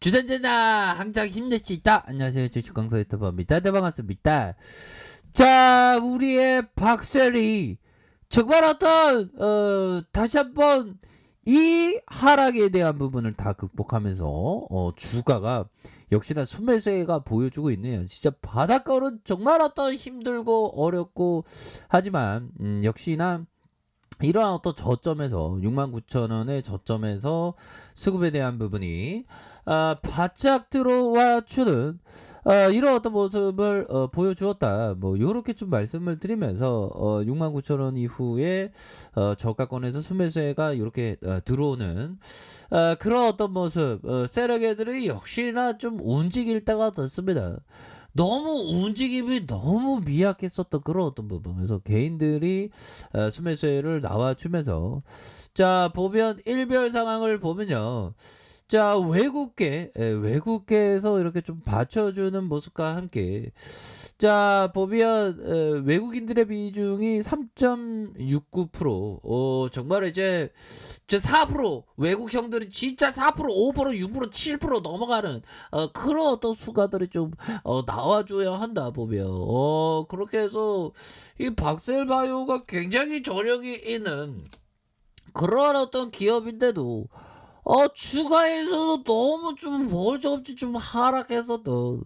주전자나 항상 힘낼 수 있다. 안녕하세요, 주식 강사 유튜버입니다. 네, 반갑습니다. 자, 우리의 박셀이 정말 다시 한번 이 하락에 대한 부분을 다 극복하면서 주가가 역시나 순매수가 보여주고 있네요. 진짜 바닷가는 정말 힘들고 어렵고 하지만 역시나 이러한 저점에서 69,000원의 저점에서 수급에 대한 부분이 바짝 들어와 주는 이런 모습을 보여주었다. 뭐 요렇게 좀 말씀을 드리면서 69,000원 이후에 저가권에서 순매수가 이렇게 들어오는 그런 모습, 세력애들이 역시나 좀 움직일 때가 됐습니다. 너무 움직임이 너무 미약했었던 그런 부분. 그래서 개인들이 순매수를 나와주면서 자, 보면 일별 상황을 보면요. 자, 외국계에서 이렇게 좀 받쳐주는 모습과 함께 자, 보면 외국인들의 비중이 3.69%, 정말 이제 4%, 외국 형들이 진짜 4%, 5%, 6%, 7% 넘어가는 그런 수가들이 좀 나와줘야 한다 보면 그렇게 해서 이 박셀바이오가 굉장히 저력이 있는 그런 기업인데도 주가에서도 너무 좀 멀쩡없이 좀 하락했었던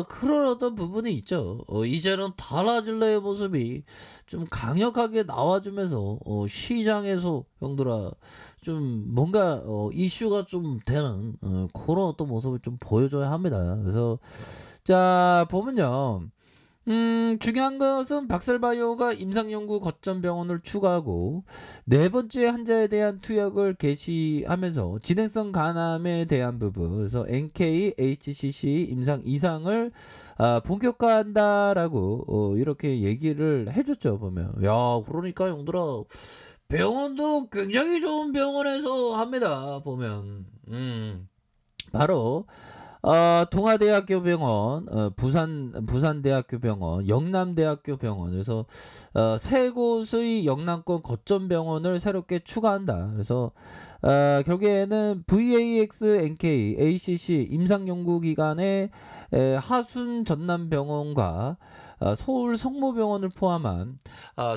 그런 부분이 있죠. 이제는 달라질래의 모습이 좀 강력하게 나와주면서 시장에서 형들아 좀 뭔가 이슈가 좀 되는 그런 모습을 좀 보여줘야 합니다. 그래서 자, 보면요. 중요한 것은 박셀바이오가 임상연구 거점 병원을 추가하고 네 번째 환자에 대한 투약을 개시하면서 진행성 간암에 대한 부분, 그래서 NK, HCC 임상 이상을 본격화한다라고 이렇게 얘기를 해줬죠. 보면 야, 그러니까 형들아, 병원도 굉장히 좋은 병원에서 합니다. 보면 바로 동아대학교 병원, 부산대학교 병원, 영남대학교 병원, 그래서 세 곳의 영남권 거점 병원을 새롭게 추가한다. 그래서 결국에는 VAXNK, ACC 임상연구기관의 하순 전남병원과 서울 성모병원을 포함한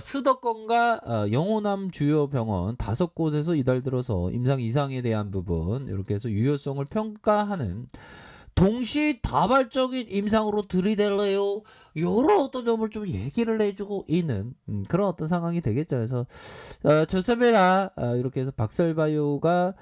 수도권과 영호남 주요 병원 5곳에서 이달 들어서 임상 이상에 대한 부분 이렇게 해서 유효성을 평가하는 동시다발적인 임상으로 들이댈래요. 요런 점을 좀 얘기를 해주고 있는 그런 상황이 되겠죠. 그래서 좋습니다. 이렇게 해서 박셀바이오가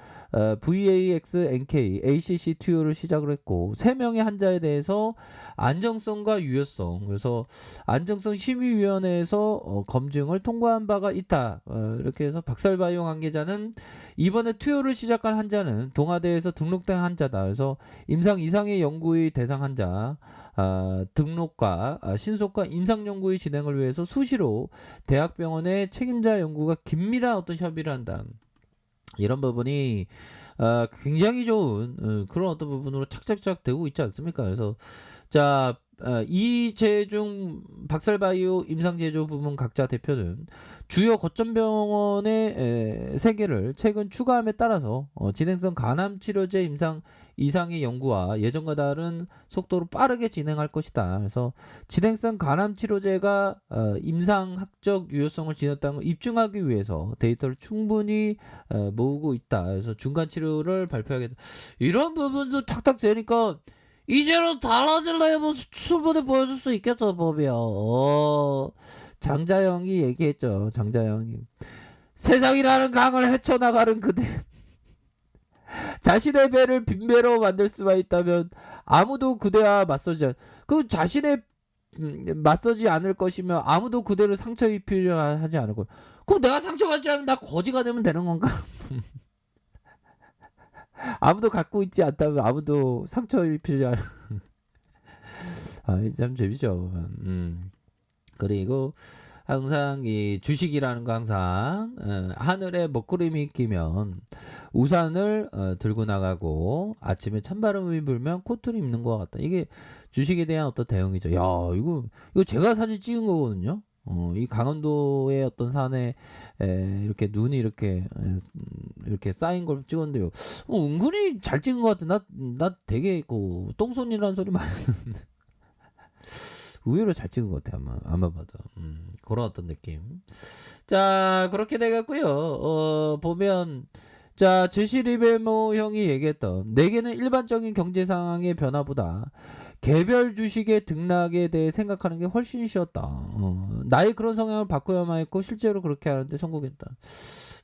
VAXNK, ACC 투여를 시작을 했고 3명의 환자에 대해서 안정성과 유효성, 그래서 안정성 심의위원회에서 검증을 통과한 바가 있다. 이렇게 해서 박셀바이오 관계자는 이번에 투여를 시작한 환자는 동아대에서 등록된 환자다. 그래서 임상 이상의 연구의 대상 환자 등록과 신속과 임상 연구의 진행을 위해서 수시로 대학병원의 책임자 연구가 긴밀한 협의를 한다. 이런 부분이 굉장히 좋은 그런 부분으로 착착착 되고 있지 않습니까? 그래서 자, 이재중 박셀바이오 임상제조 부문 각자 대표는 주요 거점 병원의 세 개를 최근 추가함에 따라서 진행성 간암 치료제 임상 이상의 연구와 예전과 다른 속도로 빠르게 진행할 것이다. 그래서 진행성 간암 치료제가 임상학적 유효성을 지녔다는 걸 입증하기 위해서 데이터를 충분히 모으고 있다. 그래서 중간 치료를 발표하겠다. 이런 부분도 탁탁 되니까 이제는 달라질래 모습 충분히 보여줄 수 있겠죠, 보면. 장자영이 얘기했죠. 장자영이 세상이라는 강을 헤쳐나가는 그대 자신의 배를 빈배로 만들 수만 있다면 아무도 그대와 그 자신의 맞서지 않을 것이며 아무도 그대를 상처 입히려 하지 않을 것. 그럼 내가 상처받지 않으면 나 거지가 되면 되는 건가? 아무도 갖고 있지 않다면 아무도 상처 입히지 않을. 참 재밌죠. 그리고 항상 이 주식이라는 거 항상 하늘에 먹구름이 끼면 우산을 들고 나가고 아침에 찬바람이 불면 코트를 입는 것 같다. 이게 주식에 대한 대응이죠. 야, 이거 제가 사진 찍은 거거든요. 이 강원도의 어떤 산에 이렇게 눈이 이렇게 쌓인 걸 찍었는데요. 은근히 잘 찍은 것 같아. 나 되게 그 똥손이라는 소리 많이 듣는데 의외로 잘 찍은 것 같아. 아마 봐도 그런 어떤 느낌. 자, 그렇게 돼갖고요. 보면 자, 제시 리베모 형이 얘기했던 내게는 일반적인 경제 상황의 변화보다 개별 주식의 등락에 대해 생각하는 게 훨씬 쉬웠다. 나의 그런 성향을 바꿔야만 했고 실제로 그렇게 하는데 성공했다.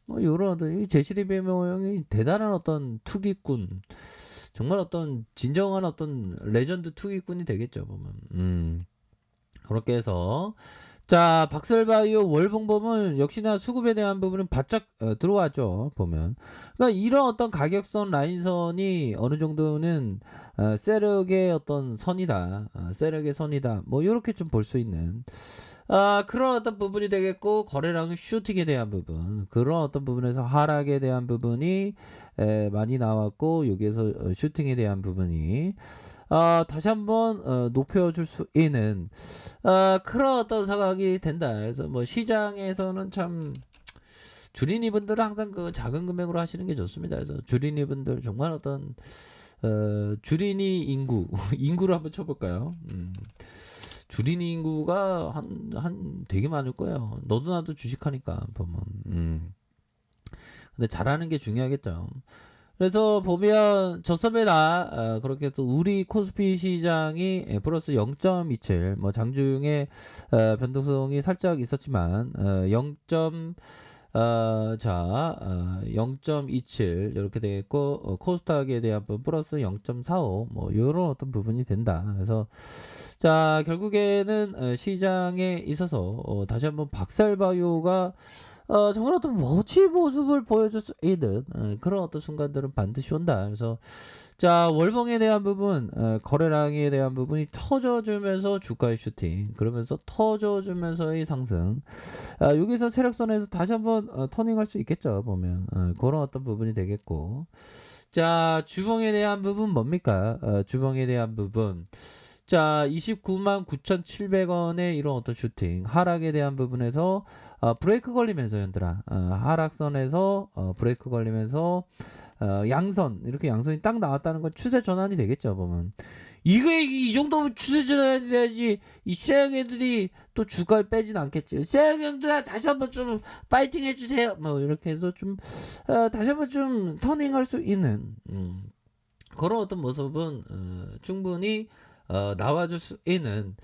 뭐 이런 어떤 제시 리베모 형이 대단한 어떤 투기꾼, 정말 어떤 진정한 어떤 레전드 투기꾼이 되겠죠 보면. 그렇게 해서 자, 박설바이오 월봉범은 역시나 수급에 대한 부분은 바짝 들어와죠 보면. 그러니까 이런 어떤 가격선 라인선이 어느 정도는 세력의 어떤 선이다, 세력의 선이다, 뭐 이렇게 좀 볼 수 있는 그런 어떤 부분이 되겠고, 거래량의 슈팅에 대한 부분, 그런 어떤 부분에서 하락에 대한 부분이 많이 나왔고, 여기에서 슈팅에 대한 부분이 다시 한번 높여줄 수 있는 그런 어떤 상황이 된다. 그래서 뭐 시장에서는 참 주린이분들은 항상 그 작은 금액으로 하시는 게 좋습니다. 그래서 주린이분들 정말 어떤 주린이 인구 인구를 한번 쳐볼까요? 주린이 인구가 한 되게 많을 거예요. 너도 나도 주식하니까 보면. 근데 잘하는 게 중요하겠죠. 그래서 보면 좋습니다. 그렇게 해서 우리 코스피 시장이 플러스 0.27, 뭐 장중에 변동성이 살짝 있었지만 0.27 이렇게 되겠고, 코스닥에 대한 부분 플러스 0.45, 뭐 이런 어떤 부분이 된다. 그래서 자, 결국에는 시장에 있어서 다시 한번 박살바이오가 정말 어떤 멋진 모습을 보여줄 수 있는 그런 어떤 순간들은 반드시 온다. 그래서 자, 월봉에 대한 부분, 거래량에 대한 부분이 터져주면서 주가의 슈팅, 그러면서 터져주면서의 상승. 여기서 세력선에서 다시 한번 터닝할 수 있겠죠 보면. 그런 어떤 부분이 되겠고, 자, 주봉에 대한 부분 뭡니까? 주봉에 대한 부분. 자, 29만 9,700원의 이런 어떤 슈팅, 하락에 대한 부분에서 브레이크 걸리면서 현들아, 하락선에서 브레이크 걸리면서 양선, 이렇게 양선이 딱 나왔다는 건 추세 전환이 되겠죠 보면. 이 정도면 추세 전환이 돼야지 이 쎄형 애들이 또 주가를 빼진 않겠지. 쎄형 형들아 다시 한번 좀 파이팅 해주세요, 뭐 이렇게 해서 좀 다시 한번 좀 터닝할 수 있는 그런 어떤 모습은 충분히 나와줄 수 있는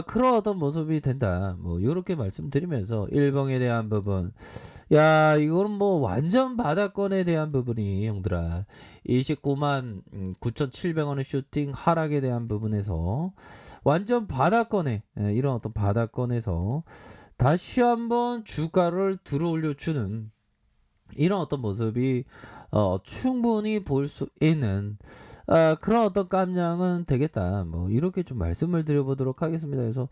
그런 어떤 모습이 된다. 뭐 이렇게 말씀드리면서 일봉에 대한 부분, 야, 이거는 뭐 완전 바닥권에 대한 부분이 형들아, 29만 9,700원의 슈팅 하락에 대한 부분에서 완전 바닥권에, 이런 어떤 바닥권에서 다시 한번 주가를 들어올려 주는 이런 어떤 모습이 충분히 볼 수 있는 그런 어떤 깜냥은 되겠다. 뭐 이렇게 좀 말씀을 드려보도록 하겠습니다. 그래서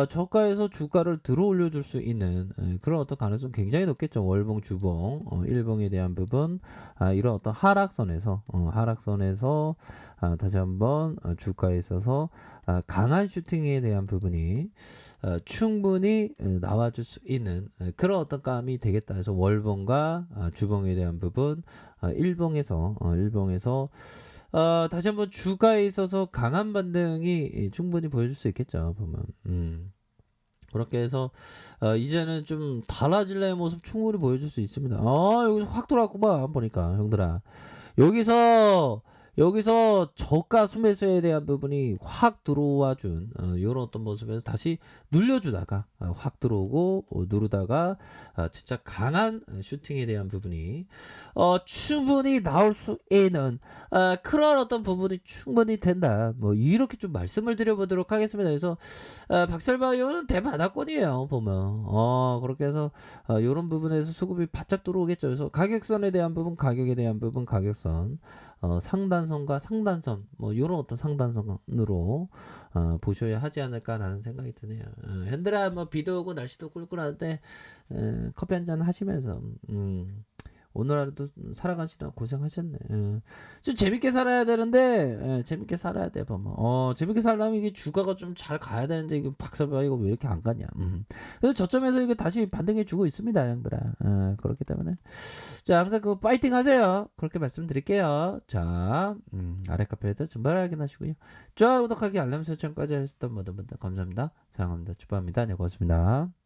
저가에서 주가를 들어 올려줄 수 있는 그런 어떤 가능성 굉장히 높겠죠. 월봉, 주봉, 일봉에 대한 부분, 이런 어떤 하락선에서 다시 한번 주가에 있어서 강한 슈팅에 대한 부분이 충분히 나와줄 수 있는 그런 어떤 감이 되겠다. 그래서 월봉과 주봉에 대한 부분, 일봉에서 다시 한번 주가에 있어서 강한 반등이 충분히 보여줄 수 있겠죠 보면. 그렇게 해서 이제는 좀 달라질래의 모습 충분히 보여줄 수 있습니다. 여기서 확 돌아왔구만 보니까 형들아. 여기서 저가 수매수에 대한 부분이 확 들어와 준 이런 어떤 모습에서 다시 눌려주다가 확 들어오고 누르다가 진짜 강한 슈팅에 대한 부분이 충분히 나올 수 있는 그런 어떤 부분이 충분히 된다. 뭐 이렇게 좀 말씀을 드려보도록 하겠습니다. 그래서 박설바이오는 대바닥권이에요 보면. 그렇게 해서 이런 부분에서 수급이 바짝 들어오겠죠. 그래서 가격선에 대한 부분, 가격에 대한 부분, 가격선, 상단선과 상단선, 뭐 이런 어떤 상단선으로 보셔야 하지 않을까라는 생각이 드네요. 현들아, 뭐 비도 오고 날씨도 꿀꿀한데 커피 한잔 하시면서 오늘 하루도 살아가시느라 고생하셨네. 예. 좀 재밌게 살아야 되는데 예, 재밌게 살아야 돼 보면. 재밌게 살려면 이게 주가가 좀 잘 가야 되는데 이거 박살바이오가 왜 이렇게 안 가냐. 그래서 저점에서 이게 다시 반등해 주고 있습니다, 형들아. 그렇기 때문에 자, 항상 그 파이팅 하세요. 그렇게 말씀드릴게요. 자, 아래 카페에다 정말 확인하시고요. 좋아요, 구독하기, 알람 설정까지 하셨던 모든 분들 감사합니다. 사랑합니다. 축복합니다. 네, 고맙습니다.